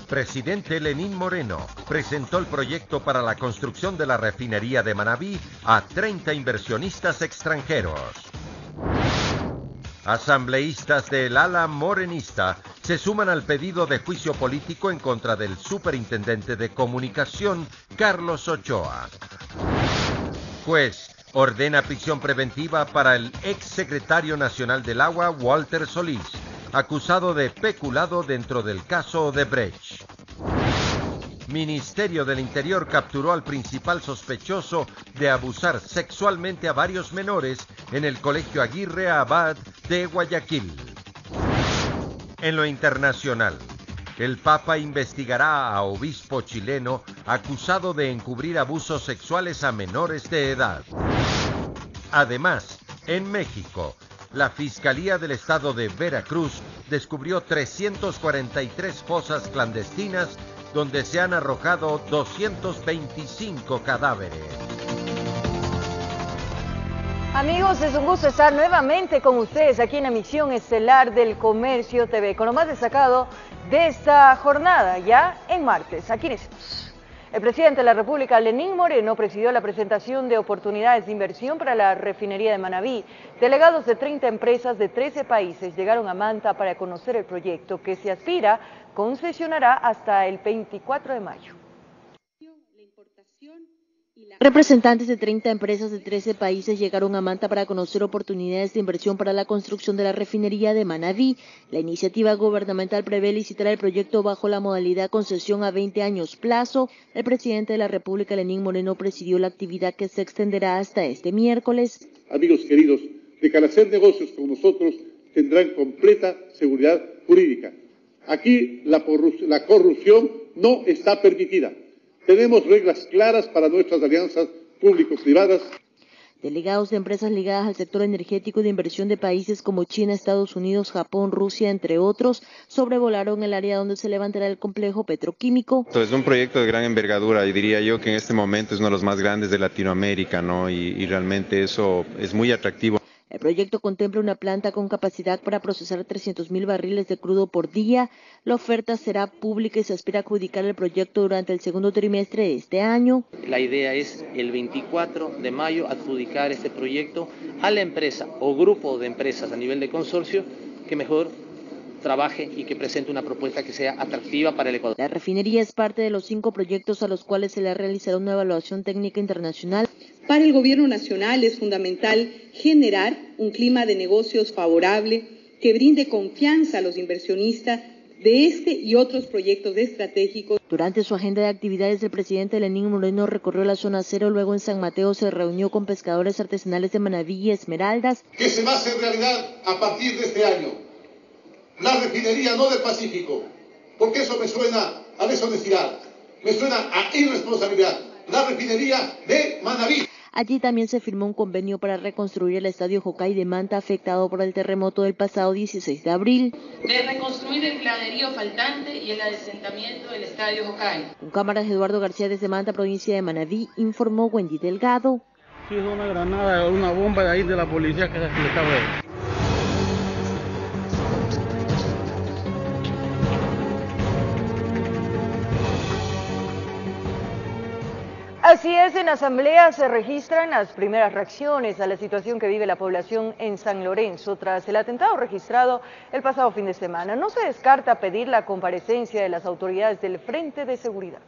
Presidente Lenín Moreno presentó el proyecto para la construcción de la refinería de Manabí a 30 inversionistas extranjeros. Asambleístas del ala morenista se suman al pedido de juicio político en contra del superintendente de comunicación, Carlos Ochoa. Juez ordena prisión preventiva para el exsecretario nacional del agua, Walter Solís, acusado de peculado dentro del caso Odebrecht. Ministerio del Interior capturó al principal sospechoso de abusar sexualmente a varios menores en el Colegio Aguirre Abad de Guayaquil. En lo internacional, el Papa investigará a obispo chileno acusado de encubrir abusos sexuales a menores de edad. Además, en México, la Fiscalía del Estado de Veracruz descubrió 343 fosas clandestinas donde se han arrojado 225 cadáveres. Amigos, es un gusto estar nuevamente con ustedes aquí en la emisión estelar del Comercio TV, con lo más destacado de esta jornada, ya en martes. Aquí iniciamos. El presidente de la República, Lenín Moreno, presidió la presentación de oportunidades de inversión para la refinería de Manabí. Delegados de 30 empresas de 13 países llegaron a Manta para conocer el proyecto que se aspira concesionará hasta el 24 de mayo. Representantes de 30 empresas de 13 países llegaron a Manta para conocer oportunidades de inversión para la construcción de la refinería de Manabí. La iniciativa gubernamental prevé licitar el proyecto bajo la modalidad concesión a 20 años plazo. El presidente de la República, Lenín Moreno, presidió la actividad que se extenderá hasta este miércoles. Amigos queridos, de que al hacer negocios con nosotros tendrán completa seguridad jurídica. Aquí la corrupción no está permitida. Tenemos reglas claras para nuestras alianzas público-privadas. Delegados de empresas ligadas al sector energético y de inversión de países como China, Estados Unidos, Japón, Rusia, entre otros, sobrevolaron el área donde se levantará el complejo petroquímico. Es un proyecto de gran envergadura y diría yo que en este momento es uno de los más grandes de Latinoamérica, ¿no? Y realmente eso es muy atractivo. El proyecto contempla una planta con capacidad para procesar 300.000 barriles de crudo por día. La oferta será pública y se aspira a adjudicar el proyecto durante el segundo trimestre de este año. La idea es el 24 de mayo adjudicar este proyecto a la empresa o grupo de empresas a nivel de consorcio que mejor trabaje y que presente una propuesta que sea atractiva para el Ecuador. La refinería es parte de los 5 proyectos a los cuales se le ha realizado una evaluación técnica internacional. Para el gobierno nacional es fundamental generar un clima de negocios favorable que brinde confianza a los inversionistas de este y otros proyectos estratégicos. Durante su agenda de actividades, el presidente Lenín Moreno recorrió la zona cero, luego en San Mateo se reunió con pescadores artesanales de Manabí y Esmeraldas. Que se va a hacer realidad a partir de este año. La refinería no del Pacífico, porque eso me suena a deshonestidad, me suena a irresponsabilidad. La refinería de Manabí. Allí también se firmó un convenio para reconstruir el estadio Jocay de Manta, afectado por el terremoto del pasado 16 de abril. De reconstruir el graderío faltante y el asentamiento del estadio Jocay. Con cámaras, Eduardo García desde Manta, provincia de Manabí, informó Wendy Delgado. Sí, es una granada, una bomba de ahí de la policía que se estaba ahí. Así es, en asamblea se registran las primeras reacciones a la situación que vive la población en San Lorenzo tras el atentado registrado el pasado fin de semana. No se descarta pedir la comparecencia de las autoridades del Frente de Seguridad.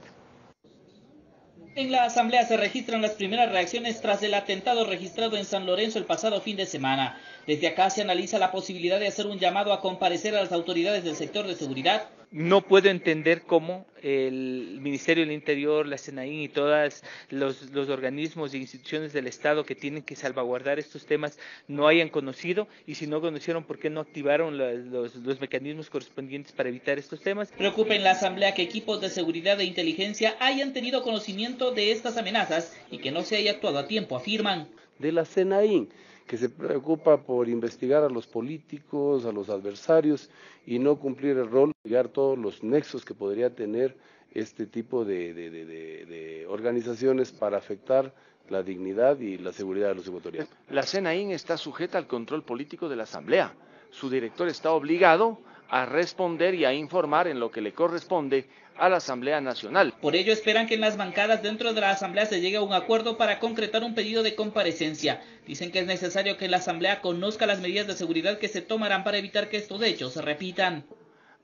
En la asamblea se registran las primeras reacciones tras el atentado registrado en San Lorenzo el pasado fin de semana. Desde acá se analiza la posibilidad de hacer un llamado a comparecer a las autoridades del sector de seguridad. No puedo entender cómo el Ministerio del Interior, la SENAIN y todos los organismos e instituciones del Estado que tienen que salvaguardar estos temas no hayan conocido, y si no conocieron, ¿por qué no activaron los mecanismos correspondientes para evitar estos temas? Preocupa en la asamblea que equipos de seguridad e inteligencia hayan tenido conocimiento de estas amenazas y que no se haya actuado a tiempo, afirman. De la SENAIN, que se preocupa por investigar a los políticos, a los adversarios y no cumplir el rol, llegar todos los nexos que podría tener este tipo de organizaciones para afectar la dignidad y la seguridad de los ecuatorianos. La SENAIN está sujeta al control político de la Asamblea. Su director está obligado a responder y a informar en lo que le corresponde a la Asamblea Nacional. Por ello esperan que en las bancadas dentro de la Asamblea se llegue a un acuerdo para concretar un pedido de comparecencia. Dicen que es necesario que la Asamblea conozca las medidas de seguridad que se tomarán para evitar que estos hechos se repitan.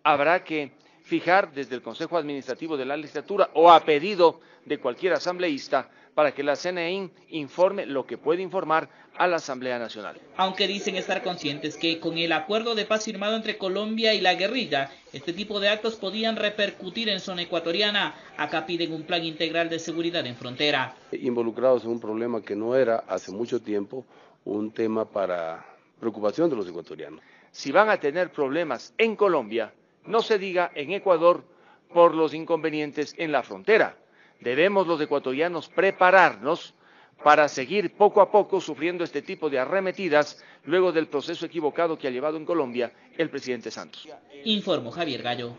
Habrá que fijar desde el Consejo Administrativo de la Legislatura o a pedido de cualquier asambleísta para que la CNI informe lo que puede informar a la Asamblea Nacional. Aunque dicen estar conscientes que con el acuerdo de paz firmado entre Colombia y la guerrilla, este tipo de actos podían repercutir en zona ecuatoriana. Acá piden un plan integral de seguridad en frontera. Involucrados en un problema que no era hace mucho tiempo un tema para preocupación de los ecuatorianos. Si van a tener problemas en Colombia, no se diga en Ecuador por los inconvenientes en la frontera. Debemos los ecuatorianos prepararnos para seguir poco a poco sufriendo este tipo de arremetidas luego del proceso equivocado que ha llevado en Colombia el presidente Santos. Informó Javier Gallo.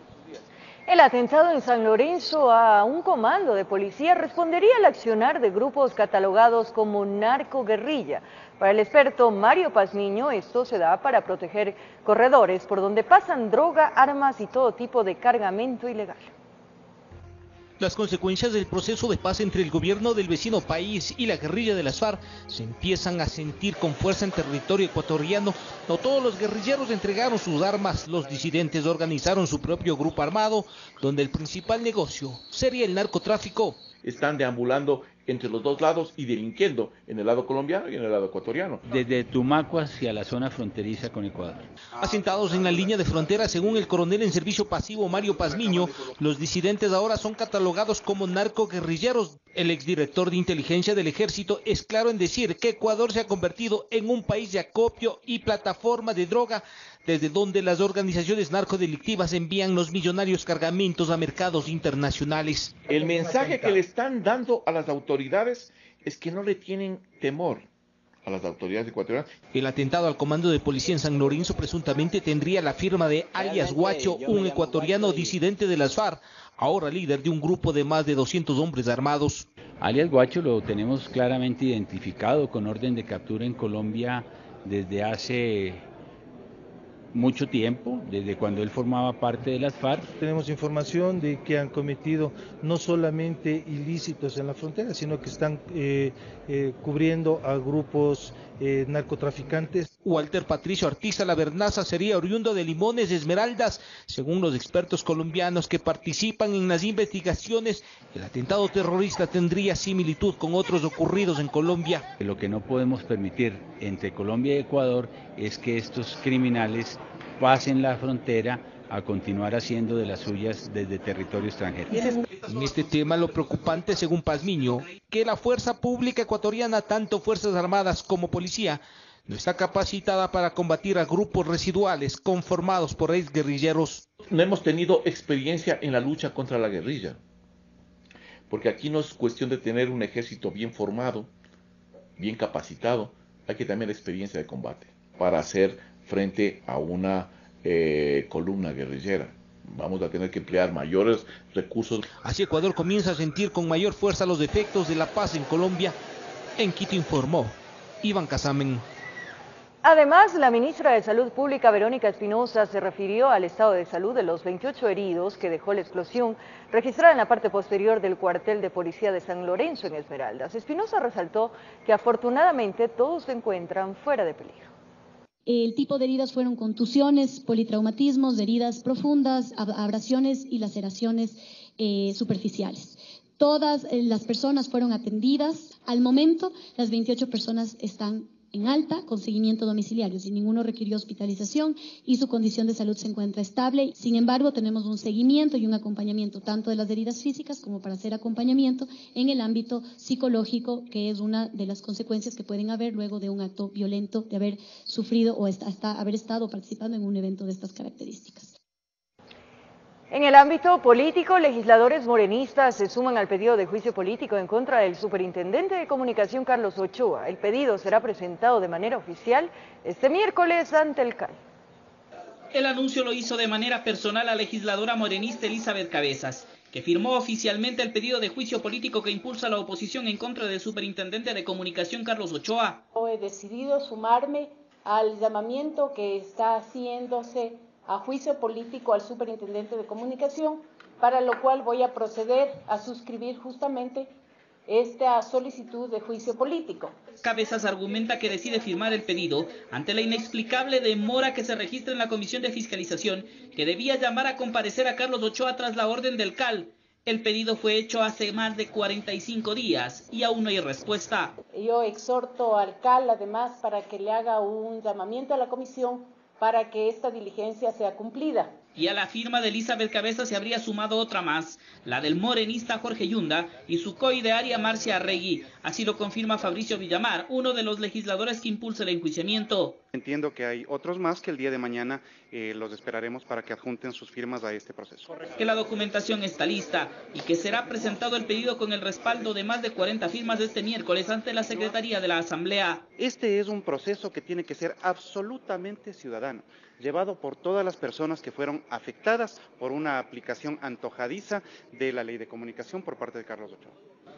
El atentado en San Lorenzo a un comando de policía respondería al accionar de grupos catalogados como narcoguerrilla. Para el experto Mario Pazmiño, esto se da para proteger corredores por donde pasan droga, armas y todo tipo de cargamento ilegal. Las consecuencias del proceso de paz entre el gobierno del vecino país y la guerrilla de las FARC se empiezan a sentir con fuerza en territorio ecuatoriano. No todos los guerrilleros entregaron sus armas, los disidentes organizaron su propio grupo armado, donde el principal negocio sería el narcotráfico. Están deambulando entre los dos lados y delinquiendo en el lado colombiano y en el lado ecuatoriano. Desde Tumaco hacia la zona fronteriza con Ecuador. Asentados en la línea de frontera, según el coronel en servicio pasivo Mario Pazmiño, los disidentes ahora son catalogados como narcoguerrilleros. El exdirector de inteligencia del ejército es claro en decir que Ecuador se ha convertido en un país de acopio y plataforma de droga, desde donde las organizaciones narcodelictivas envían los millonarios cargamentos a mercados internacionales. El mensaje que le están dando a las autoridades es que no le tienen temor a las autoridades ecuatorianas. El atentado al comando de policía en San Lorenzo presuntamente tendría la firma de alias Guacho, un ecuatoriano disidente de las FARC, ahora líder de un grupo de más de 200 hombres armados. Alias Guacho lo tenemos claramente identificado con orden de captura en Colombia desde hace mucho tiempo, desde cuando él formaba parte de las FARC. Tenemos información de que han cometido no solamente ilícitos en la frontera, sino que están cubriendo a grupos narcotraficantes. Walter Patricio Artiza Lavernaza sería oriundo de Limones Esmeraldas. Según los expertos colombianos que participan en las investigaciones, el atentado terrorista tendría similitud con otros ocurridos en Colombia. Lo que no podemos permitir entre Colombia y Ecuador es que estos criminales pasen la frontera a continuar haciendo de las suyas desde territorio extranjero. En este tema lo preocupante, según Pazmiño, que la fuerza pública ecuatoriana, tanto Fuerzas Armadas como Policía, no está capacitada para combatir a grupos residuales conformados por exguerrilleros. No hemos tenido experiencia en la lucha contra la guerrilla, porque aquí no es cuestión de tener un ejército bien formado, bien capacitado, hay que tener experiencia de combate para hacer frente a una columna guerrillera. Vamos a tener que emplear mayores recursos. Así Ecuador comienza a sentir con mayor fuerza los efectos de la paz en Colombia. En Quito informó Iván Casamen. Además, la ministra de Salud Pública, Verónica Espinosa, se refirió al estado de salud de los 28 heridos que dejó la explosión registrada en la parte posterior del cuartel de policía de San Lorenzo en Esmeraldas. Espinosa resaltó que afortunadamente todos se encuentran fuera de peligro. El tipo de heridas fueron contusiones, politraumatismos, heridas profundas, abrasiones y laceraciones superficiales. Todas las personas fueron atendidas. Al momento, las 28 personas están en alta, con seguimiento domiciliario, sin ninguno requirió hospitalización y su condición de salud se encuentra estable. Sin embargo, tenemos un seguimiento y un acompañamiento tanto de las heridas físicas como para hacer acompañamiento en el ámbito psicológico, que es una de las consecuencias que pueden haber luego de un acto violento, de haber sufrido o hasta haber estado participando en un evento de estas características. En el ámbito político, legisladores morenistas se suman al pedido de juicio político en contra del superintendente de comunicación Carlos Ochoa. El pedido será presentado de manera oficial este miércoles ante el CAI. El anuncio lo hizo de manera personal la legisladora morenista Elizabeth Cabezas, que firmó oficialmente el pedido de juicio político que impulsa la oposición en contra del superintendente de comunicación Carlos Ochoa. He decidido sumarme al llamamiento que está haciéndose a juicio político al superintendente de comunicación, para lo cual voy a proceder a suscribir justamente esta solicitud de juicio político. Cabezas argumenta que decide firmar el pedido ante la inexplicable demora que se registra en la Comisión de Fiscalización, que debía llamar a comparecer a Carlos Ochoa tras la orden del CAL. El pedido fue hecho hace más de 45 días y aún no hay respuesta. Yo exhorto al CAL además para que le haga un llamamiento a la comisión para que esta diligencia sea cumplida. Y a la firma de Elizabeth Cabeza se habría sumado otra más, la del morenista Jorge Yunda y su coidearia Marcia Arregui. Así lo confirma Fabricio Villamar, uno de los legisladores que impulsa el enjuiciamiento. Entiendo que hay otros más que el día de mañana los esperaremos para que adjunten sus firmas a este proceso. Que la documentación está lista y que será presentado el pedido con el respaldo de más de 40 firmas este miércoles ante la Secretaría de la Asamblea. Este es un proceso que tiene que ser absolutamente ciudadano, llevado por todas las personas que fueron afectadas por una aplicación antojadiza de la ley de comunicación por parte de Carlos Ochoa.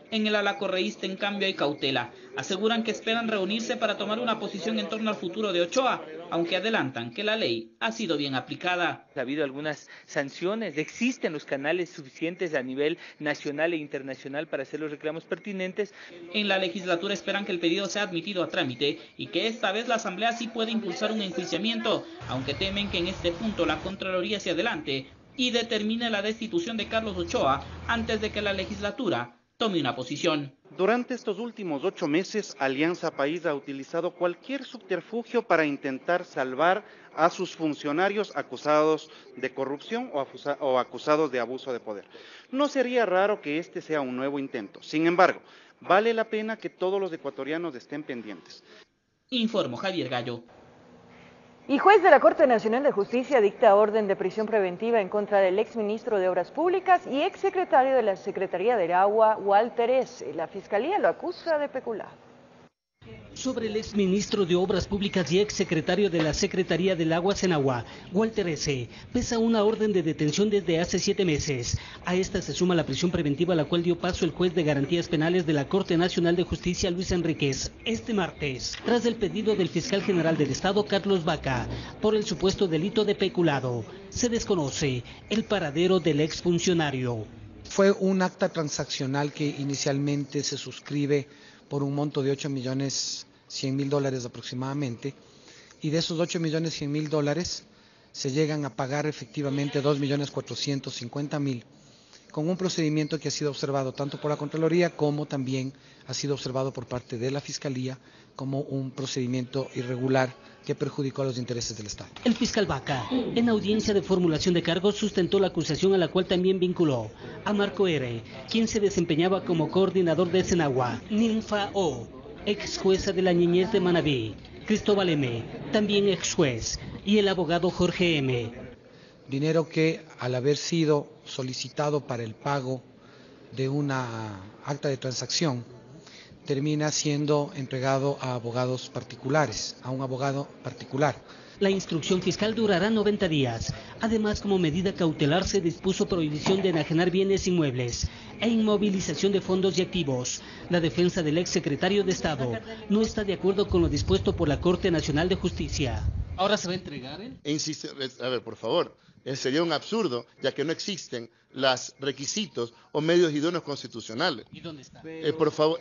En el ala correísta, en cambio, hay cautela. Aseguran que esperan reunirse para tomar una posición en torno al futuro de Ochoa, aunque adelantan que la ley ha sido bien aplicada. Ha habido algunas sanciones, existen los canales suficientes a nivel nacional e internacional para hacer los reclamos pertinentes. En la legislatura esperan que el pedido sea admitido a trámite y que esta vez la Asamblea sí pueda impulsar un enjuiciamiento, aunque temen que en este punto la Contraloría se adelante y determine la destitución de Carlos Ochoa antes de que la legislatura tome una posición. Durante estos últimos 8 meses, Alianza País ha utilizado cualquier subterfugio para intentar salvar a sus funcionarios acusados de corrupción o acusados de abuso de poder. No sería raro que este sea un nuevo intento. Sin embargo, vale la pena que todos los ecuatorianos estén pendientes. Informó Javier Gallo. Y juez de la Corte Nacional de Justicia dicta orden de prisión preventiva en contra del exministro de Obras Públicas y exsecretario de la Secretaría del Agua, Walter S. La Fiscalía lo acusa de peculado. Sobre el exministro de Obras Públicas y exsecretario de la Secretaría del Agua, Senagua, Walter S., pesa una orden de detención desde hace 7 meses. A esta se suma la prisión preventiva a la cual dio paso el juez de Garantías Penales de la Corte Nacional de Justicia, Luis Enríquez, este martes, tras el pedido del fiscal general del Estado, Carlos Vaca, por el supuesto delito de peculado. Se desconoce el paradero del exfuncionario. Fue un acta transaccional que inicialmente se suscribe por un monto de $8.100.000 aproximadamente, y de esos $8.100.000 se llegan a pagar efectivamente $2.450.000, con un procedimiento que ha sido observado tanto por la Contraloría como también ha sido observado por parte de la Fiscalía como un procedimiento irregular que perjudicó a los intereses del Estado. El fiscal Vaca, en audiencia de formulación de cargos, sustentó la acusación a la cual también vinculó a Marco R., quien se desempeñaba como coordinador de Senagua, Ninfa O., ex jueza de la niñez de Manabí, Cristóbal M., también ex juez, y el abogado Jorge M. Dinero que, al haber sido solicitado para el pago de una acta de transacción, termina siendo entregado a abogados particulares, a un abogado particular. La instrucción fiscal durará 90 días. Además, como medida cautelar, se dispuso prohibición de enajenar bienes inmuebles e inmovilización de fondos y activos. La defensa del exsecretario de Estado no está de acuerdo con lo dispuesto por la Corte Nacional de Justicia. ¿Ahora se va a entregar él? Insiste, a ver, por favor, sería un absurdo, ya que no existen los requisitos o medios idóneos constitucionales. ¿Y dónde está? Por favor,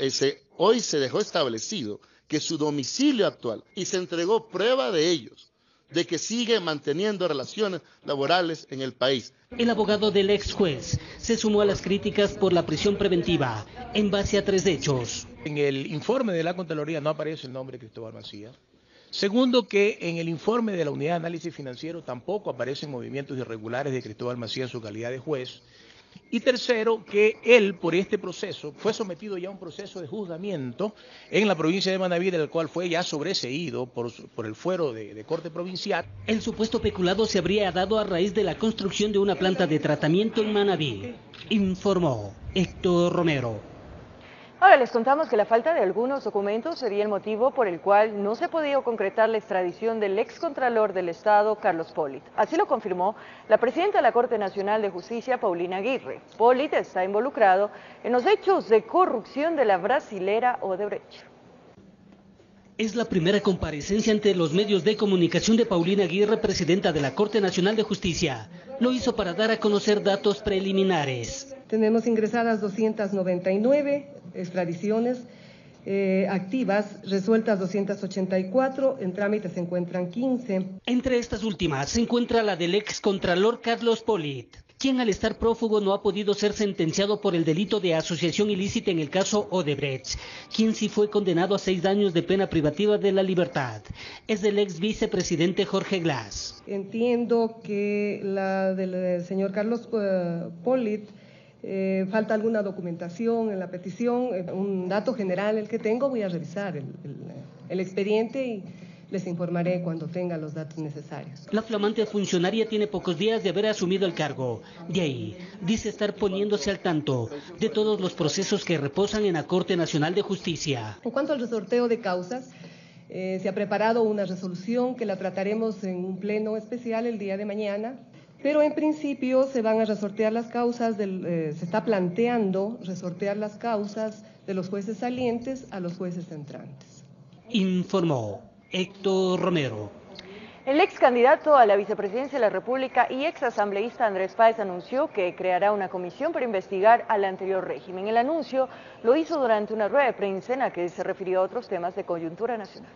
hoy se dejó establecido que su domicilio actual, y se entregó prueba de ellos, de que sigue manteniendo relaciones laborales en el país. El abogado del ex juez se sumó a las críticas por la prisión preventiva en base a 3 hechos. En el informe de la Contraloría no aparece el nombre de Cristóbal Macías. Segundo, que en el informe de la Unidad de Análisis Financiero tampoco aparecen movimientos irregulares de Cristóbal Macías en su calidad de juez. Y tercero, que él, por este proceso, fue sometido ya a un proceso de juzgamiento en la provincia de Manabí, del cual fue ya sobreseído por el fuero de Corte Provincial. El supuesto peculado se habría dado a raíz de la construcción de una planta de tratamiento en Manabí, informó Héctor Romero. Ahora les contamos que la falta de algunos documentos sería el motivo por el cual no se ha podido concretar la extradición del excontralor del Estado, Carlos Pollitt. Así lo confirmó la presidenta de la Corte Nacional de Justicia, Paulina Aguirre. Pollitt está involucrado en los hechos de corrupción de la brasilera Odebrecht. Es la primera comparecencia ante los medios de comunicación de Paulina Aguirre, presidenta de la Corte Nacional de Justicia. Lo hizo para dar a conocer datos preliminares. Tenemos ingresadas 299 extradiciones activas, resueltas 284, en trámite se encuentran 15. Entre estas últimas se encuentra la del ex contralor Carlos Polit, quien al estar prófugo no ha podido ser sentenciado por el delito de asociación ilícita en el caso Odebrecht, quien sí fue condenado a 6 años de pena privativa de la libertad. Es del ex vicepresidente Jorge Glass. Entiendo que la del señor Carlos Polit, falta alguna documentación en la petición, un dato general el que tengo, voy a revisar el expediente y les informaré cuando tenga los datos necesarios. La flamante funcionaria tiene pocos días de haber asumido el cargo. De ahí, dice estar poniéndose al tanto de todos los procesos que reposan en la Corte Nacional de Justicia. En cuanto al resorteo de causas, se ha preparado una resolución que la trataremos en un pleno especial el día de mañana, pero en principio se van a resortear las causas, se está planteando resortear las causas de los jueces salientes a los jueces entrantes. Informó Héctor Romero. El ex candidato a la vicepresidencia de la República y ex asambleísta Andrés Páez anunció que creará una comisión para investigar al anterior régimen. El anuncio lo hizo durante una rueda de prensa en la que se refirió a otros temas de coyuntura nacional.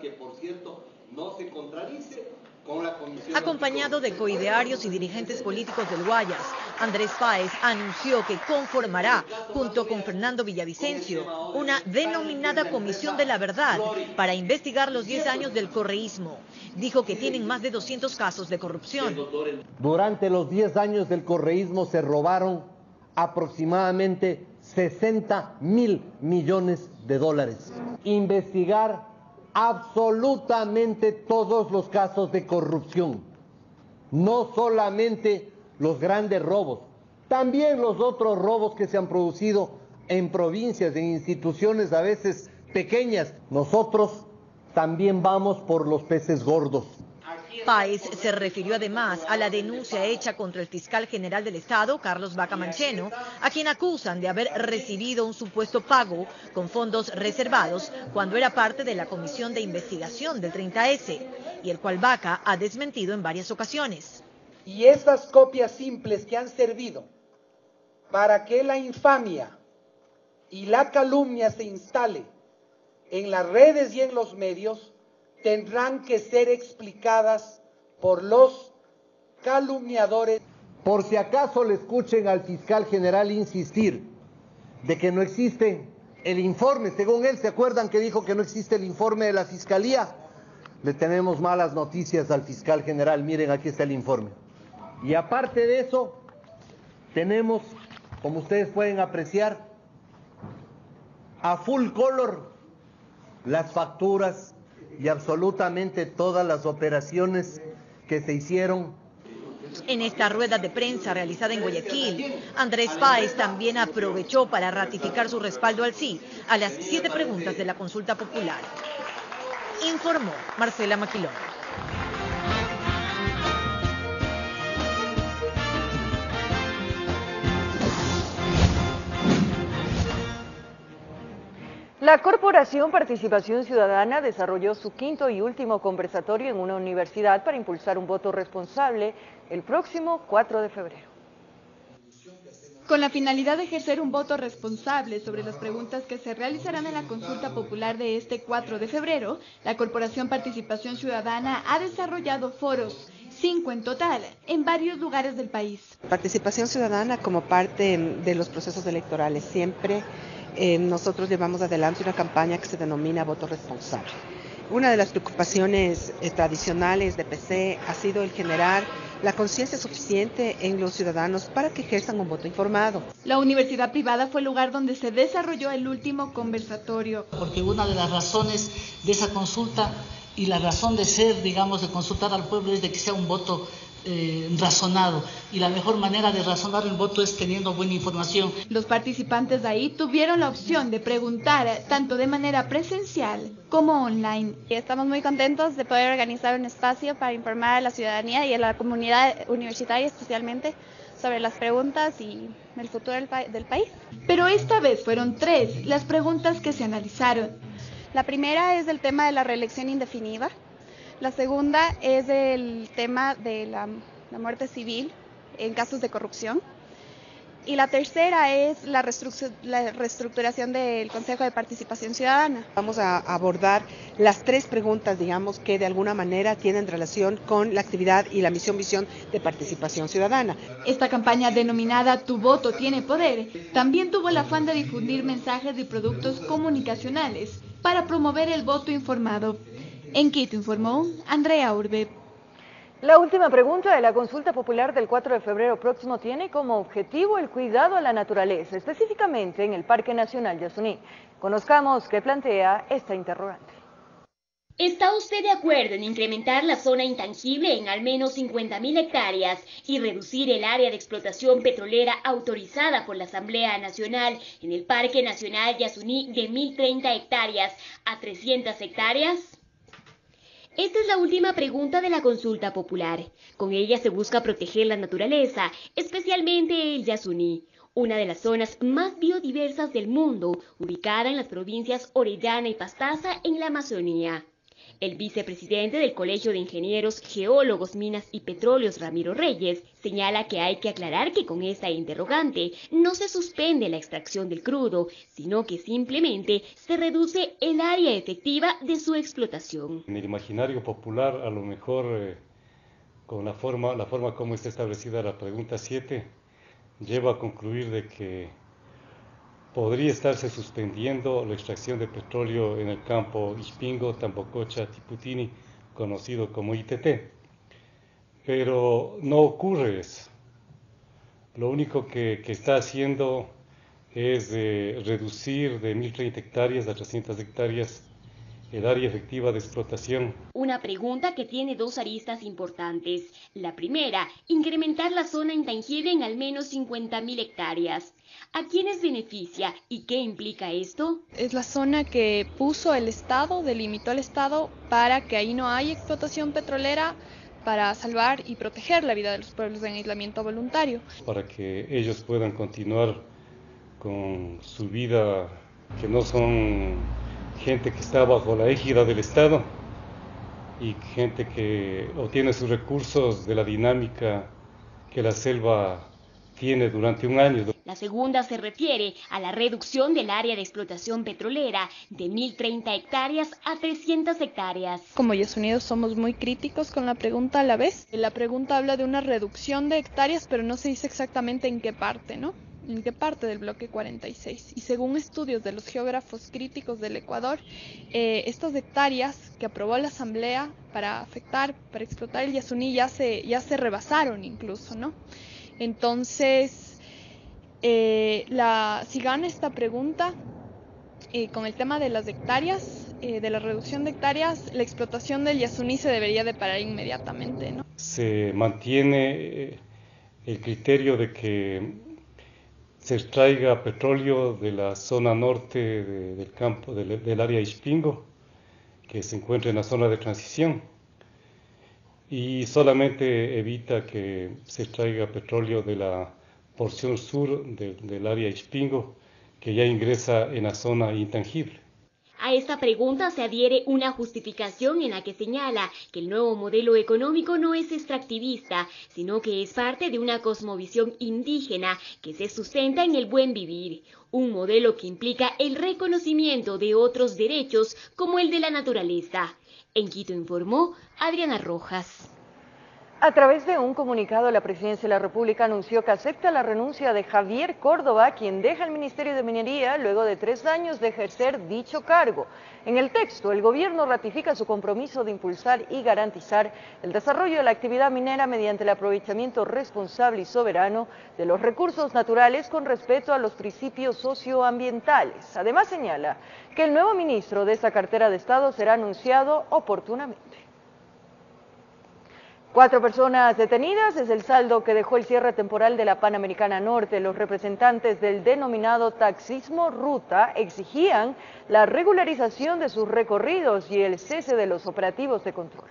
Que, por cierto, no se contradice con la comisión. Acompañado de coidearios y dirigentes políticos del Guayas, Andrés Páez anunció que conformará, junto con Fernando Villavicencio, una denominada Comisión de la Verdad para investigar los 10 años del correísmo. Dijo que tienen más de 200 casos de corrupción. Durante los 10 años del correísmo se robaron aproximadamente 60.000 millones de dólares. Investigar absolutamente todos los casos de corrupción, no solamente los grandes robos, también los otros robos que se han producido en provincias, en instituciones a veces pequeñas. Nosotros también vamos por los peces gordos. Páez se refirió además a la denuncia hecha contra el fiscal general del Estado, Carlos Vaca Mancheno, a quien acusan de haber recibido un supuesto pago con fondos reservados cuando era parte de la comisión de investigación del 30S, y el cual Vaca ha desmentido en varias ocasiones. Y estas copias simples que han servido para que la infamia y la calumnia se instale en las redes y en los medios, tendrán que ser explicadas por los calumniadores. Por si acaso le escuchen al fiscal general insistir de que no existe el informe, según él, ¿se acuerdan que dijo que no existe el informe de la Fiscalía? Le tenemos malas noticias al fiscal general, miren, aquí está el informe. Y aparte de eso, tenemos, como ustedes pueden apreciar, a full color las facturas y absolutamente todas las operaciones que se hicieron. En esta rueda de prensa realizada en Guayaquil, Andrés Páez también aprovechó para ratificar su respaldo al sí a las 7 preguntas de la consulta popular. Informó Marcela Maquilón. La Corporación Participación Ciudadana desarrolló su 5º y último conversatorio en una universidad para impulsar un voto responsable el próximo 4 de febrero. Con la finalidad de ejercer un voto responsable sobre las preguntas que se realizarán en la consulta popular de este 4 de febrero, la Corporación Participación Ciudadana ha desarrollado foros, 5 en total, en varios lugares del país. Participación ciudadana como parte de los procesos electorales siempre. Nosotros llevamos adelante una campaña que se denomina Voto Responsable. Una de las preocupaciones tradicionales de PC ha sido el generar la conciencia suficiente en los ciudadanos para que ejerzan un voto informado. La universidad privada fue el lugar donde se desarrolló el último conversatorio. Porque una de las razones de esa consulta y la razón de ser, digamos, de consultar al pueblo es de que sea un voto razonado, y la mejor manera de razonar el voto es teniendo buena información. Los participantes de ahí tuvieron la opción de preguntar tanto de manera presencial como online. Estamos muy contentos de poder organizar un espacio para informar a la ciudadanía y a la comunidad universitaria especialmente sobre las preguntas y el futuro del país. Pero esta vez fueron 3 las preguntas que se analizaron. La primera es el tema de la reelección indefinida. La segunda es el tema de la muerte civil en casos de corrupción. Y la tercera es la reestructuración del Consejo de Participación Ciudadana. Vamos a abordar las tres preguntas, digamos, que de alguna manera tienen relación con la actividad y la misión de participación ciudadana. Esta campaña denominada Tu voto tiene poder también tuvo el afán de difundir mensajes y productos comunicacionales para promover el voto informado. En Quito informó Andrea Urbe. La última pregunta de la consulta popular del 4 de febrero próximo tiene como objetivo el cuidado a la naturaleza, específicamente en el Parque Nacional Yasuní. Conozcamos qué plantea esta interrogante. ¿Está usted de acuerdo en incrementar la zona intangible en al menos 50.000 hectáreas y reducir el área de explotación petrolera autorizada por la Asamblea Nacional en el Parque Nacional Yasuní de 1.030 hectáreas a 300 hectáreas? Esta es la última pregunta de la consulta popular. Con ella se busca proteger la naturaleza, especialmente el Yasuní, una de las zonas más biodiversas del mundo, ubicada en las provincias Orellana y Pastaza en la Amazonía. El vicepresidente del Colegio de Ingenieros, Geólogos, Minas y Petróleos, Ramiro Reyes, señala que hay que aclarar que con esta interrogante no se suspende la extracción del crudo, sino que simplemente se reduce el área efectiva de su explotación. En el imaginario popular, a lo mejor, con la forma como está establecida la pregunta 7, lleva a concluir de que podría estarse suspendiendo la extracción de petróleo en el campo Ispingo, Tambococha, Tiputini, conocido como ITT. Pero no ocurre eso. Lo único que está haciendo es reducir de 1.030 hectáreas a 300 hectáreas el área efectiva de explotación. Una pregunta que tiene dos aristas importantes. La primera, incrementar la zona intangible en al menos 50.000 hectáreas. ¿A quiénes beneficia y qué implica esto? Es la zona que puso el Estado, delimitó el Estado para que ahí no haya explotación petrolera, para salvar y proteger la vida de los pueblos en aislamiento voluntario. Para que ellos puedan continuar con su vida, que no son gente que está bajo la égida del Estado y gente que obtiene sus recursos de la dinámica que la selva tiene durante un año. La segunda se refiere a la reducción del área de explotación petrolera de 1.030 hectáreas a 300 hectáreas. Como Yasunidos somos muy críticos con la pregunta a la vez. La pregunta habla de una reducción de hectáreas, pero no se dice exactamente en qué parte, ¿no? En qué parte del bloque 46. Y según estudios de los geógrafos críticos del Ecuador, estas hectáreas que aprobó la Asamblea para explotar el Yasuní ya se rebasaron incluso, ¿no? Entonces, si gana esta pregunta, con el tema de las hectáreas, de la reducción de hectáreas, la explotación del Yasuní se debería de parar inmediatamente, ¿no? Se mantiene el criterio de que se extraiga petróleo de la zona norte del campo, del área Ispingo, que se encuentra en la zona de transición, y solamente evita que se extraiga petróleo de la porción sur del área Ispingo, que ya ingresa en la zona intangible. A esta pregunta se adhiere una justificación en la que señala que el nuevo modelo económico no es extractivista, sino que es parte de una cosmovisión indígena que se sustenta en el buen vivir, un modelo que implica el reconocimiento de otros derechos como el de la naturaleza. En Quito informó Adriana Rojas. A través de un comunicado, la Presidencia de la República anunció que acepta la renuncia de Javier Córdoba, quien deja el Ministerio de Minería luego de 3 años de ejercer dicho cargo. En el texto, el gobierno ratifica su compromiso de impulsar y garantizar el desarrollo de la actividad minera mediante el aprovechamiento responsable y soberano de los recursos naturales con respeto a los principios socioambientales. Además, señala que el nuevo ministro de esta cartera de Estado será anunciado oportunamente. 4 personas detenidas es el saldo que dejó el cierre temporal de la Panamericana Norte. Los representantes del denominado taxismo ruta exigían la regularización de sus recorridos y el cese de los operativos de control.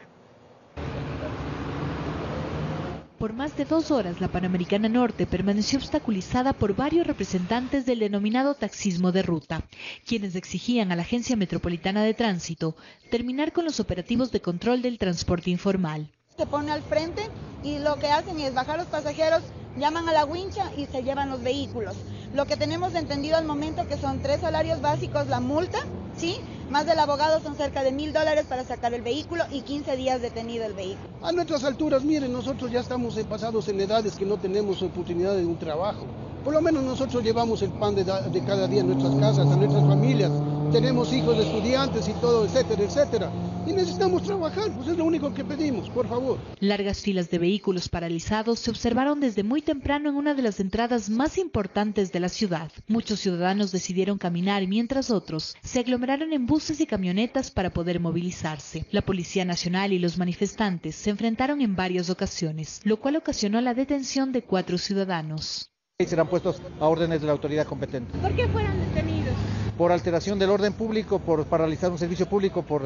Por más de 2 horas, la Panamericana Norte permaneció obstaculizada por varios representantes del denominado taxismo de ruta, quienes exigían a la Agencia Metropolitana de Tránsito terminar con los operativos de control del transporte informal. Se pone al frente y lo que hacen es bajar a los pasajeros, llaman a la wincha y se llevan los vehículos. Lo que tenemos entendido al momento que son 3 salarios básicos la multa, ¿sí? Más del abogado son cerca de $1,000 para sacar el vehículo y 15 días detenido el vehículo. A nuestras alturas, miren, nosotros ya estamos pasados en edades que no tenemos oportunidad de un trabajo. Por lo menos nosotros llevamos el pan de cada día a nuestras casas, a nuestras familias. Tenemos hijos de estudiantes y todo, etcétera, etcétera. Y necesitamos trabajar, pues es lo único que pedimos, por favor. Largas filas de vehículos paralizados se observaron desde muy temprano en una de las entradas más importantes de la ciudad. Muchos ciudadanos decidieron caminar mientras otros se aglomeraron en buses y camionetas para poder movilizarse. La Policía Nacional y los manifestantes se enfrentaron en varias ocasiones, lo cual ocasionó la detención de 4 ciudadanos. Serán puestos a órdenes de la autoridad competente. ¿Por qué fueron detenidos? Por alteración del orden público, por paralizar un servicio público, por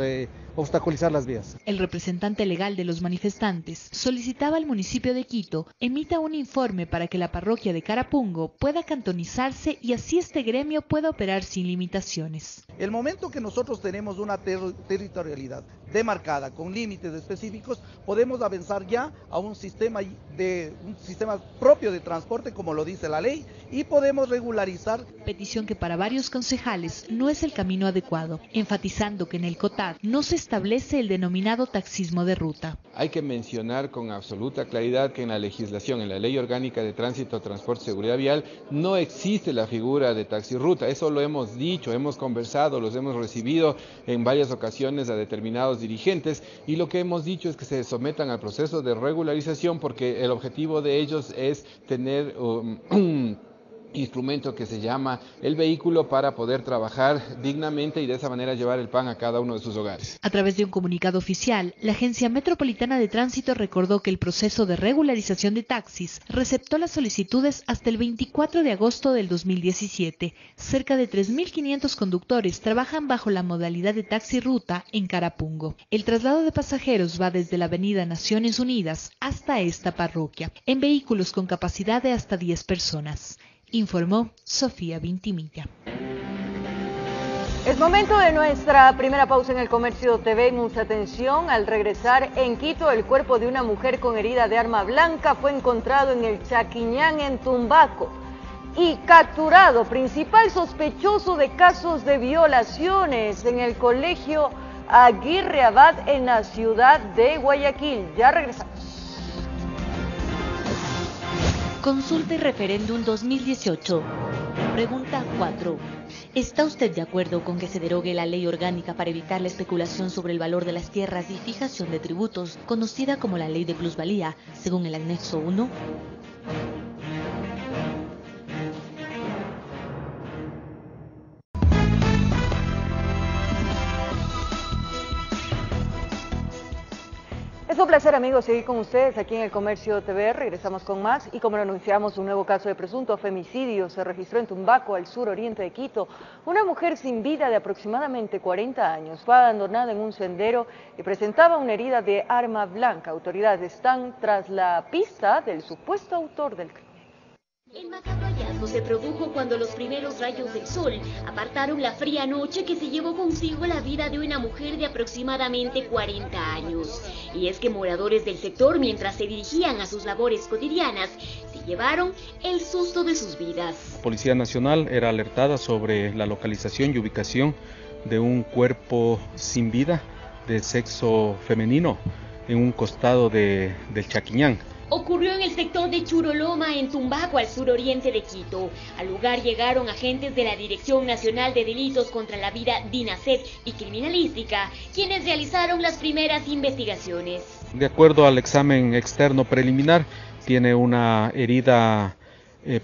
obstaculizar las vías. El representante legal de los manifestantes solicitaba al municipio de Quito emita un informe para que la parroquia de Carapungo pueda cantonizarse y así este gremio pueda operar sin limitaciones. El momento que nosotros tenemos una territorialidad demarcada con límites específicos, podemos avanzar ya a un sistema propio de transporte, como lo dice la ley, y podemos regularizar. Petición que para varios concejales no es el camino adecuado, enfatizando que en el COTAD no se establece el denominado taxismo de ruta. Hay que mencionar con absoluta claridad que en la legislación, en la Ley Orgánica de Tránsito, Transporte y Seguridad Vial, no existe la figura de taxirruta. Eso lo hemos dicho, hemos conversado, los hemos recibido en varias ocasiones a determinados dirigentes y lo que hemos dicho es que se sometan al proceso de regularización porque el objetivo de ellos es tener un instrumento que se llama el vehículo para poder trabajar dignamente y de esa manera llevar el pan a cada uno de sus hogares. A través de un comunicado oficial, la Agencia Metropolitana de Tránsito recordó que el proceso de regularización de taxis receptó las solicitudes hasta el 24 de agosto del 2017. Cerca de 3.500 conductores trabajan bajo la modalidad de taxi ruta en Carapungo. El traslado de pasajeros va desde la avenida Naciones Unidas hasta esta parroquia, en vehículos con capacidad de hasta 10 personas. Informó Sofía Vintimilla. Es momento de nuestra primera pausa en el Comercio TV. Mucha atención. Al regresar en Quito, el cuerpo de una mujer con herida de arma blanca fue encontrado en el Chaquiñán, en Tumbaco, y capturado principal sospechoso de casos de violaciones en el colegio Aguirre Abad en la ciudad de Guayaquil. Ya regresamos. Consulta y referéndum 2018. Pregunta 4. ¿Está usted de acuerdo con que se derogue la ley orgánica para evitar la especulación sobre el valor de las tierras y fijación de tributos, conocida como la ley de plusvalía, según el anexo 1? Es un placer, amigos, seguir con ustedes aquí en el Comercio TV. Regresamos con más y como lo anunciamos, un nuevo caso de presunto femicidio se registró en Tumbaco, al suroriente de Quito. Una mujer sin vida de aproximadamente 40 años fue abandonada en un sendero y presentaba una herida de arma blanca. Autoridades están tras la pista del supuesto autor del crimen. El macabro hallazgo se produjo cuando los primeros rayos del sol apartaron la fría noche que se llevó consigo la vida de una mujer de aproximadamente 40 años. Y es que moradores del sector, mientras se dirigían a sus labores cotidianas, se llevaron el susto de sus vidas. La Policía Nacional era alertada sobre la localización y ubicación de un cuerpo sin vida de sexo femenino en un costado del Chaquiñán. Ocurrió en el sector de Churoloma, en Tumbaco, al suroriente de Quito. Al lugar llegaron agentes de la Dirección Nacional de Delitos contra la Vida, DINASED y Criminalística, quienes realizaron las primeras investigaciones. De acuerdo al examen externo preliminar, tiene una herida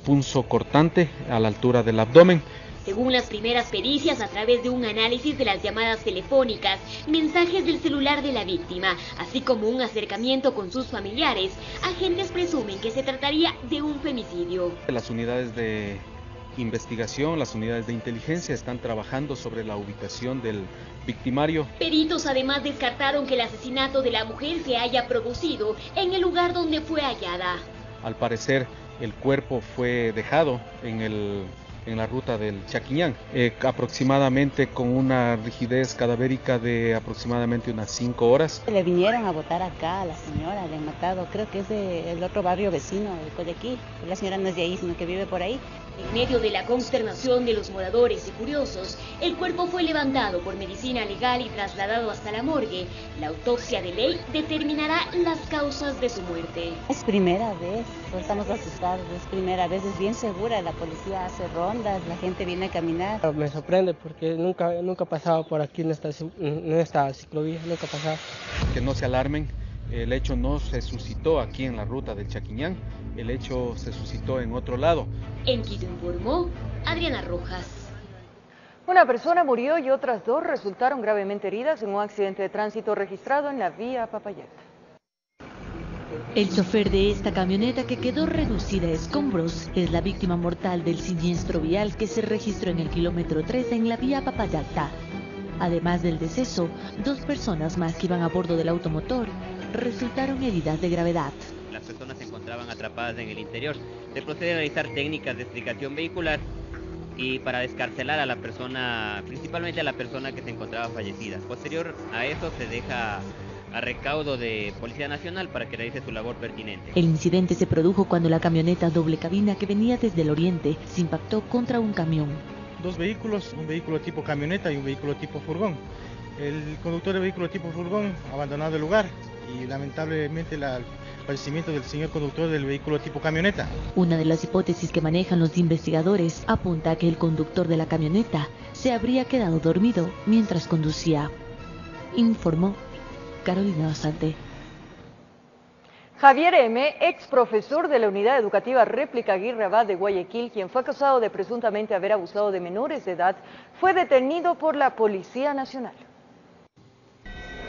punzocortante a la altura del abdomen. Según las primeras pericias, a través de un análisis de las llamadas telefónicas, mensajes del celular de la víctima, así como un acercamiento con sus familiares, agentes presumen que se trataría de un femicidio. Las unidades de investigación, las unidades de inteligencia están trabajando sobre la ubicación del victimario. Peritos además descartaron que el asesinato de la mujer se haya producido en el lugar donde fue hallada. Al parecer, el cuerpo fue dejado en la ruta del Chaquiñán, aproximadamente con una rigidez cadavérica de aproximadamente unas 5 horas. Le vinieron a botar acá a la señora, le han matado, creo que es del otro barrio vecino de Coyaquil. La señora no es de ahí, sino que vive por ahí. En medio de la consternación de los moradores y curiosos, el cuerpo fue levantado por medicina legal y trasladado hasta la morgue. La autopsia de ley determinará las causas de su muerte. Es primera vez, no estamos asustados, es primera vez, es bien segura, la policía hace rondas, la gente viene a caminar. Me sorprende porque nunca he pasado por aquí en esta ciclovía, nunca he pasado. Que no se alarmen, el hecho no se suscitó aquí en la ruta del Chaquiñán, el hecho se suscitó en otro lado. En Quito informó Adriana Rojas. Una persona murió y otras 2 resultaron gravemente heridas en un accidente de tránsito registrado en la vía Papayacta. El chofer de esta camioneta, que quedó reducida a escombros, es la víctima mortal del siniestro vial que se registró en el kilómetro 13 en la vía Papayacta. Además del deceso, 2 personas más que iban a bordo del automotor resultaron heridas de gravedad. Las personas se encontraban atrapadas en el interior. Se procede a realizar técnicas de explicación vehicular y para descarcelar a la persona, principalmente a la persona que se encontraba fallecida. Posterior a eso se deja a recaudo de Policía Nacional para que realice su labor pertinente. El incidente se produjo cuando la camioneta doble cabina que venía desde el oriente se impactó contra un camión. 2 vehículos, un vehículo tipo camioneta y un vehículo tipo furgón. El conductor del vehículo tipo furgón ha abandonado el lugar y lamentablemente el fallecimiento del señor conductor del vehículo tipo camioneta. Una de las hipótesis que manejan los investigadores apunta a que el conductor de la camioneta se habría quedado dormido mientras conducía. Informó Carolina Basante. Javier M., ex profesor de la Unidad Educativa Réplica Aguirre Abad de Guayaquil, quien fue acusado de presuntamente haber abusado de menores de edad, fue detenido por la Policía Nacional.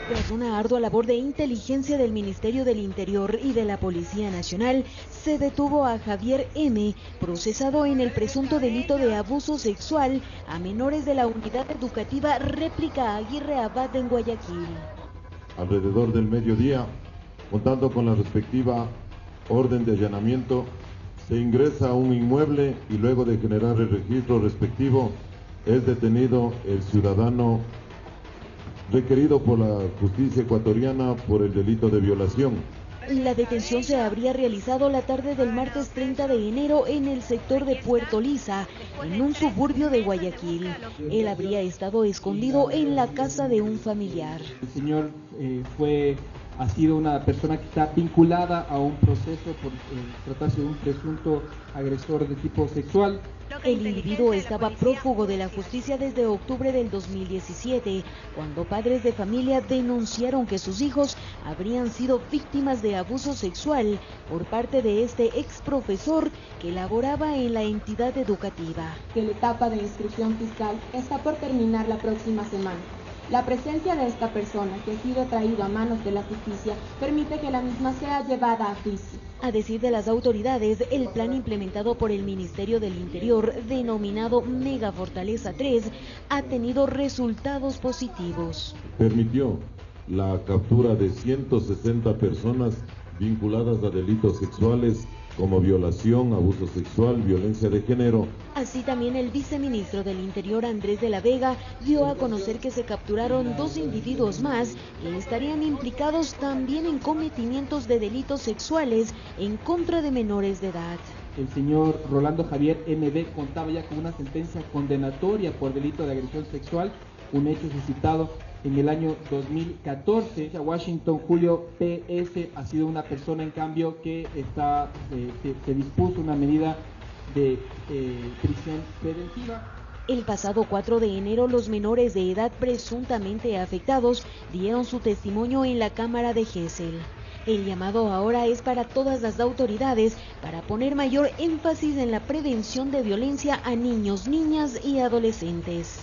Tras una ardua labor de inteligencia del Ministerio del Interior y de la Policía Nacional, se detuvo a Javier M., procesado en el presunto delito de abuso sexual a menores de la Unidad Educativa Réplica Aguirre Abad en Guayaquil. Alrededor del mediodía, contando con la respectiva orden de allanamiento, se ingresa a un inmueble y luego de generar el registro respectivo, es detenido el ciudadano requerido por la justicia ecuatoriana por el delito de violación. La detención se habría realizado la tarde del martes 30 de enero en el sector de Puerto Lisa, en un suburbio de Guayaquil. Él habría estado escondido en la casa de un familiar. El señor ha sido una persona que está vinculada a un proceso por tratarse de un presunto agresor de tipo sexual. El individuo estaba prófugo de la justicia desde octubre del 2017, cuando padres de familia denunciaron que sus hijos habrían sido víctimas de abuso sexual por parte de este ex profesor que laboraba en la entidad educativa. Que la etapa de inscripción fiscal está por terminar la próxima semana. La presencia de esta persona, que ha sido traído a manos de la justicia, permite que la misma sea llevada a juicio. A decir de las autoridades, el plan implementado por el Ministerio del Interior, denominado Mega Fortaleza 3, ha tenido resultados positivos. Permitió la captura de 160 personas vinculadas a delitos sexuales como violación, abuso sexual, violencia de género. Así también el viceministro del Interior, Andrés de la Vega, dio a conocer que se capturaron 2 individuos más que estarían implicados también en cometimientos de delitos sexuales en contra de menores de edad. El señor Rolando Javier MB contaba ya con una sentencia condenatoria por delito de agresión sexual, un hecho suscitado en el año 2014. Washington Julio PS ha sido una persona, en cambio, que se dispuso una medida de prisión preventiva. El pasado 4 de enero, los menores de edad presuntamente afectados dieron su testimonio en la Cámara de Gesell. El llamado ahora es para todas las autoridades para poner mayor énfasis en la prevención de violencia a niños, niñas y adolescentes.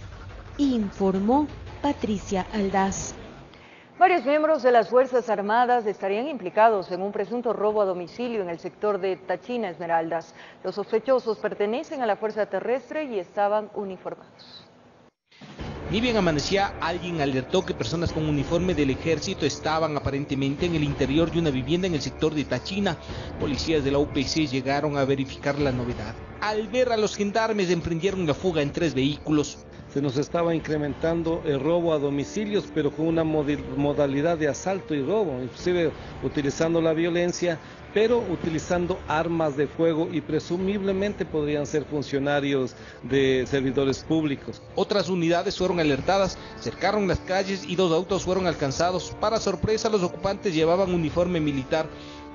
Informó Patricia Aldaz. Varios miembros de las Fuerzas Armadas estarían implicados en un presunto robo a domicilio en el sector de Tachina, Esmeraldas. Los sospechosos pertenecen a la Fuerza Terrestre y estaban uniformados. Ni bien amanecía, alguien alertó que personas con uniforme del ejército estaban aparentemente en el interior de una vivienda en el sector de Tachina. Policías de la UPC llegaron a verificar la novedad. Al ver a los gendarmes emprendieron la fuga en 3 vehículos. Se nos estaba incrementando el robo a domicilios, pero con una modalidad de asalto y robo, inclusive utilizando la violencia, pero utilizando armas de fuego y presumiblemente podrían ser funcionarios de servidores públicos. Otras unidades fueron alertadas, cercaron las calles y 2 autos fueron alcanzados. Para sorpresa, los ocupantes llevaban uniforme militar.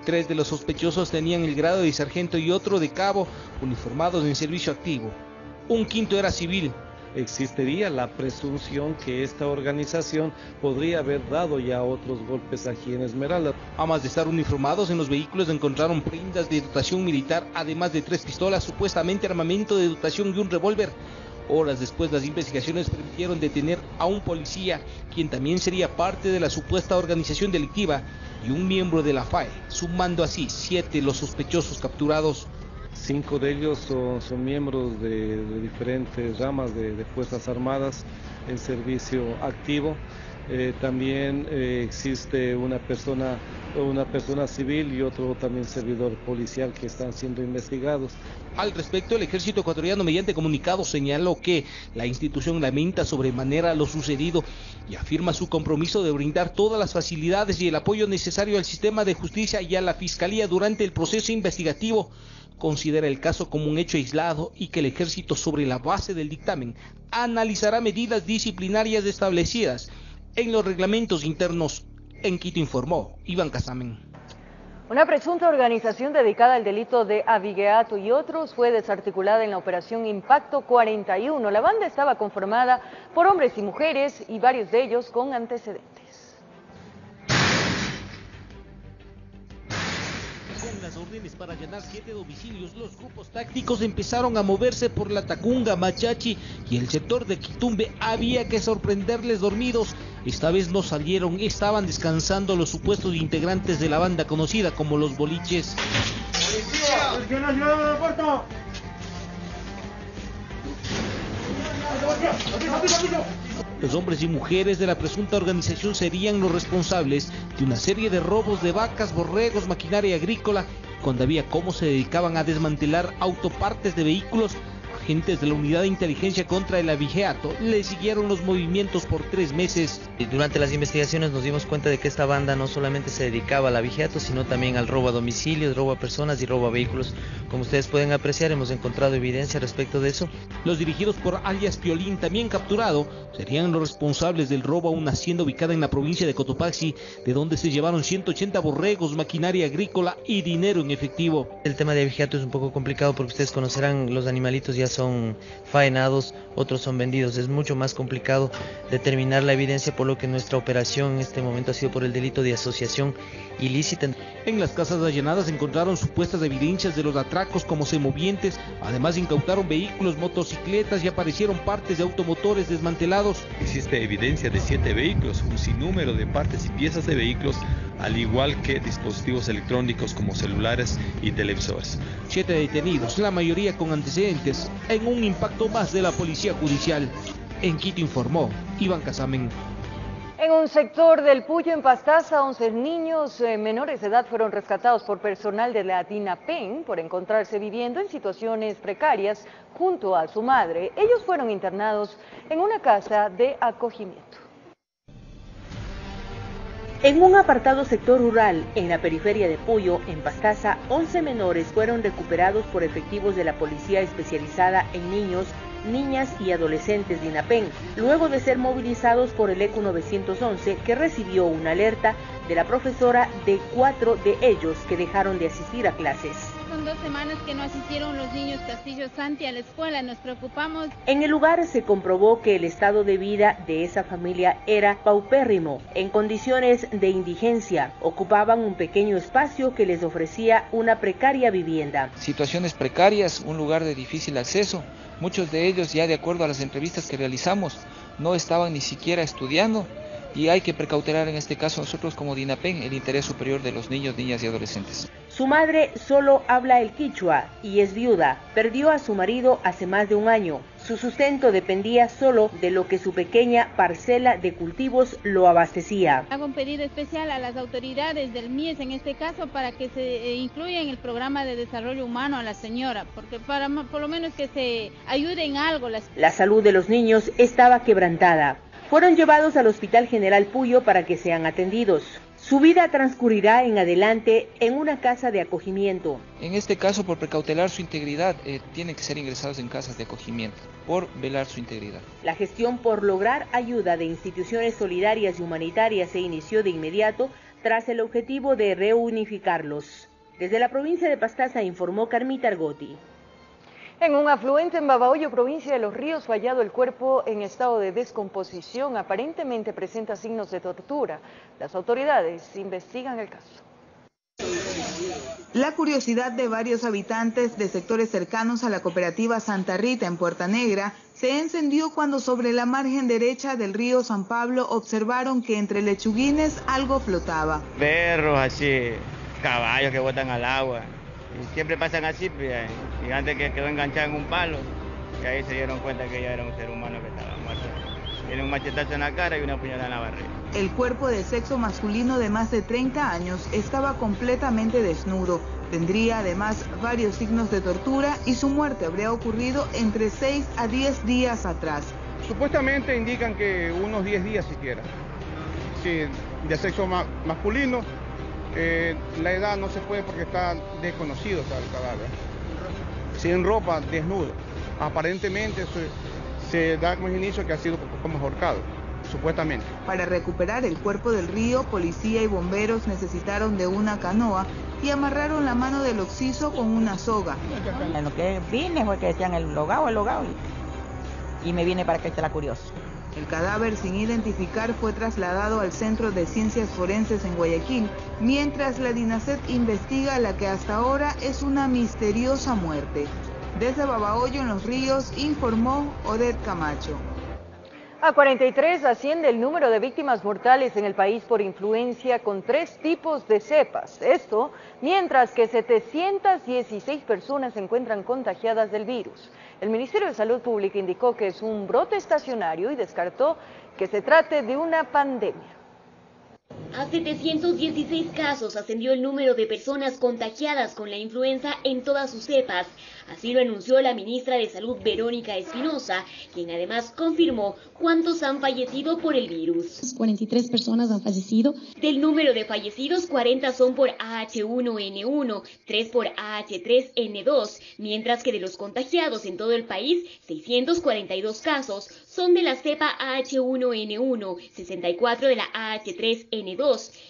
3 de los sospechosos tenían el grado de sargento y otro de cabo, uniformados en servicio activo. Un quinto era civil. Existiría la presunción que esta organización podría haber dado ya otros golpes aquí en Esmeraldas. Además de estar uniformados, en los vehículos encontraron prendas de dotación militar, además de 3 pistolas, supuestamente armamento de dotación y un revólver. Horas después, las investigaciones permitieron detener a un policía, quien también sería parte de la supuesta organización delictiva, y un miembro de la FAE, sumando así 7 los sospechosos capturados. 5 de ellos son miembros de diferentes ramas de Fuerzas Armadas en servicio activo. También existe una persona civil y otro también servidor policial que están siendo investigados. Al respecto, el ejército ecuatoriano mediante comunicado señaló que la institución lamenta sobremanera lo sucedido y afirma su compromiso de brindar todas las facilidades y el apoyo necesario al sistema de justicia y a la fiscalía durante el proceso investigativo. Considera el caso como un hecho aislado y que el ejército, sobre la base del dictamen, analizará medidas disciplinarias establecidas en los reglamentos internos. En Quito informó Iván Casamen. Una presunta organización dedicada al delito de abigeato y otros fue desarticulada en la operación Impacto 41. La banda estaba conformada por hombres y mujeres y varios de ellos con antecedentes. Con las órdenes para allanar 7 domicilios, los grupos tácticos empezaron a moverse por la Tacunga, Machachi y el sector de Quitumbe. Había que sorprenderles dormidos. Esta vez no salieron, estaban descansando los supuestos integrantes de la banda conocida como los Boliches. Los hombres y mujeres de la presunta organización serían los responsables de una serie de robos de vacas, borregos, maquinaria agrícola. Cuando había cómo se dedicaban a desmantelar autopartes de vehículos, agentes de la Unidad de Inteligencia contra el Abigeato le siguieron los movimientos por 3 meses. Durante las investigaciones nos dimos cuenta de que esta banda no solamente se dedicaba al abigeato, sino también al robo a domicilios, robo a personas y robo a vehículos. Como ustedes pueden apreciar, hemos encontrado evidencia respecto de eso. Los dirigidos por alias Piolín, también capturado, serían los responsables del robo a una hacienda ubicada en la provincia de Cotopaxi, de donde se llevaron 180 borregos, maquinaria agrícola y dinero en efectivo. El tema de abigeato es un poco complicado porque ustedes conocerán, los animalitos ya son faenados, otros son vendidos. Es mucho más complicado determinar la evidencia, por lo que nuestra operación en este momento ha sido por el delito de asociación ilícita. En las casas allanadas encontraron supuestas evidencias de los atracos como semovientes. Además incautaron vehículos, motocicletas y aparecieron partes de automotores desmantelados. Existe evidencia de 7 vehículos, un sinnúmero de partes y piezas de vehículos, al igual que dispositivos electrónicos como celulares y televisores. 7 detenidos, la mayoría con antecedentes, en un impacto más de la Policía Judicial. En Quito informó Iván Casamen. En un sector del Puyo, en Pastaza, 11 niños menores de edad fueron rescatados por personal de la DINAPEN por encontrarse viviendo en situaciones precarias junto a su madre. Ellos fueron internados en una casa de acogimiento. En un apartado sector rural, en la periferia de Puyo, en Pastaza, 11 menores fueron recuperados por efectivos de la Policía Especializada en Niños, Niñas y Adolescentes DINAPEN, luego de ser movilizados por el ECU 911, que recibió una alerta de la profesora de 4 de ellos que dejaron de asistir a clases. Son 2 semanas que no asistieron los niños Castillo Santi a la escuela, nos preocupamos. En el lugar se comprobó que el estado de vida de esa familia era paupérrimo, en condiciones de indigencia. Ocupaban un pequeño espacio que les ofrecía una precaria vivienda. Situaciones precarias, un lugar de difícil acceso. Muchos de ellos, ya de acuerdo a las entrevistas que realizamos, no estaban ni siquiera estudiando y hay que precautelar en este caso nosotros como DINAPEN el interés superior de los niños, niñas y adolescentes. Su madre solo habla el quichua y es viuda. Perdió a su marido hace más de un año. Su sustento dependía solo de lo que su pequeña parcela de cultivos lo abastecía. Hago un pedido especial a las autoridades del MIES en este caso para que se incluya en el programa de desarrollo humano a la señora, porque para por lo menos que se ayude en algo. La salud de los niños estaba quebrantada. Fueron llevados al Hospital General Puyo para que sean atendidos. Su vida transcurrirá en adelante en una casa de acogimiento. En este caso, por precautelar su integridad, tienen que ser ingresados en casas de acogimiento, por velar su integridad. La gestión por lograr ayuda de instituciones solidarias y humanitarias se inició de inmediato tras el objetivo de reunificarlos. Desde la provincia de Pastaza informó Carmita Argotti. En un afluente en Babahoyo, provincia de Los Ríos, fue hallado el cuerpo en estado de descomposición. Aparentemente presenta signos de tortura. Las autoridades investigan el caso. La curiosidad de varios habitantes de sectores cercanos a la cooperativa Santa Rita en Puerta Negra se encendió cuando sobre la margen derecha del río San Pablo observaron que entre lechuguines algo flotaba. Perros así, caballos que botan al agua. Y siempre pasan así, pues, y antes que quedó enganchado en un palo, y ahí se dieron cuenta que ya era un ser humano que estaba muerto. Tiene un machetazo en la cara y una puñalada en la barriga. El cuerpo de sexo masculino de más de 30 años estaba completamente desnudo. Tendría además varios signos de tortura y su muerte habría ocurrido entre 6 a 10 días atrás. Supuestamente indican que unos 10 días siquiera. Sí, de sexo masculino. La edad no se puede porque está desconocido el cadáver. Sin ropa, desnudo. Aparentemente se da como inicio que ha sido como ahorcado, supuestamente. Para recuperar el cuerpo del río, policía y bomberos necesitaron de una canoa y amarraron la mano del occiso con una soga. En lo que vine fue que decían el logado, y me vine para que esté la curiosa. El cadáver sin identificar fue trasladado al Centro de Ciencias Forenses en Guayaquil, mientras la DINASED investiga la que hasta ahora es una misteriosa muerte. Desde Babahoyo, en Los Ríos, informó Odette Camacho. A 43 asciende el número de víctimas mortales en el país por influencia con 3 tipos de cepas. Esto mientras que 716 personas se encuentran contagiadas del virus. El Ministerio de Salud Pública indicó que es un brote estacionario y descartó que se trate de una pandemia. A 716 casos ascendió el número de personas contagiadas con la influenza en todas sus cepas. Así lo anunció la ministra de Salud Verónica Espinosa, quien además confirmó cuántos han fallecido por el virus. 43 personas han fallecido. Del número de fallecidos, 40 son por AH1N1, 3 por AH3N2, mientras que de los contagiados en todo el país, 642 casos son de la cepa AH1N1, 64 de la AH3N2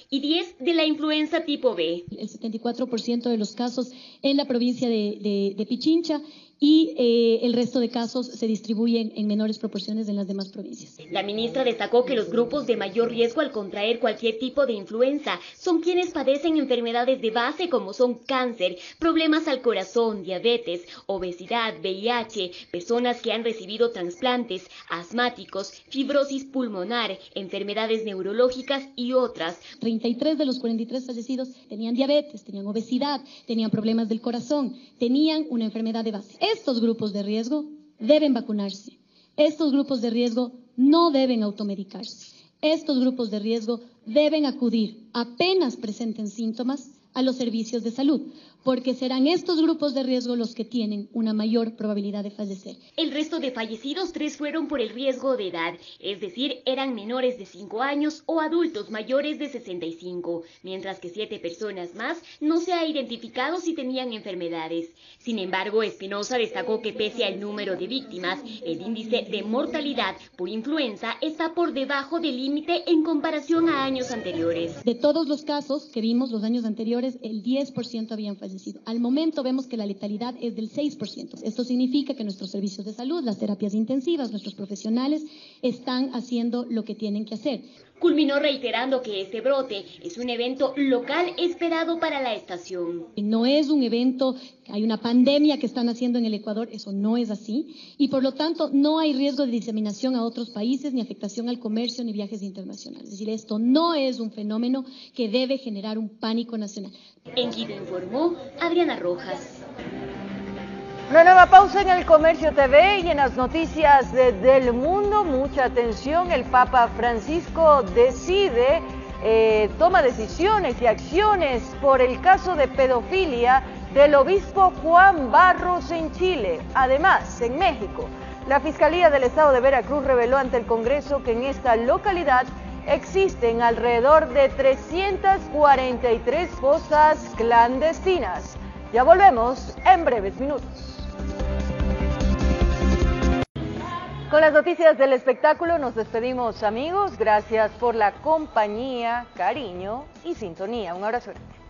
y 10 de la influenza tipo B. El 74% de los casos en la provincia de Pichincha y el resto de casos se distribuyen en menores proporciones en las demás provincias. La ministra destacó que los grupos de mayor riesgo al contraer cualquier tipo de influenza son quienes padecen enfermedades de base como son cáncer, problemas al corazón, diabetes, obesidad, VIH, personas que han recibido trasplantes, asmáticos, fibrosis pulmonar, enfermedades neurológicas y otras. 33 de los 43 fallecidos tenían diabetes, tenían obesidad, tenían problemas del corazón, tenían una enfermedad de base. Estos grupos de riesgo deben vacunarse. Estos grupos de riesgo no deben automedicarse. Estos grupos de riesgo deben acudir apenas presenten síntomas a los servicios de salud, porque serán estos grupos de riesgo los que tienen una mayor probabilidad de fallecer. El resto de fallecidos, 3 fueron por el riesgo de edad, es decir, eran menores de 5 años o adultos mayores de 65, mientras que 7 personas más no se ha identificado si tenían enfermedades. Sin embargo, Espinosa destacó que pese al número de víctimas, el índice de mortalidad por influenza está por debajo del límite en comparación a años anteriores. De todos los casos que vimos los años anteriores, el 10% habían fallecido. Al momento vemos que la letalidad es del 6%. Esto significa que nuestros servicios de salud, las terapias intensivas, nuestros profesionales están haciendo lo que tienen que hacer. Culminó reiterando que este brote es un evento local esperado para la estación. No es un evento, hay una pandemia que están haciendo en el Ecuador, eso no es así, y por lo tanto no hay riesgo de diseminación a otros países, ni afectación al comercio, ni viajes internacionales. Es decir, esto no es un fenómeno que debe generar un pánico nacional. En Quito informó Adriana Rojas. Una nueva pausa en el Comercio TV y en las noticias del mundo. Mucha atención, el Papa Francisco toma decisiones y acciones por el caso de pedofilia del obispo Juan Barros en Chile. Además, en México, la Fiscalía del Estado de Veracruz reveló ante el Congreso que en esta localidad existen alrededor de 343 fosas clandestinas. Ya volvemos en breves minutos. Con las noticias del espectáculo nos despedimos, amigos. Gracias por la compañía, cariño y sintonía. Un abrazo grande.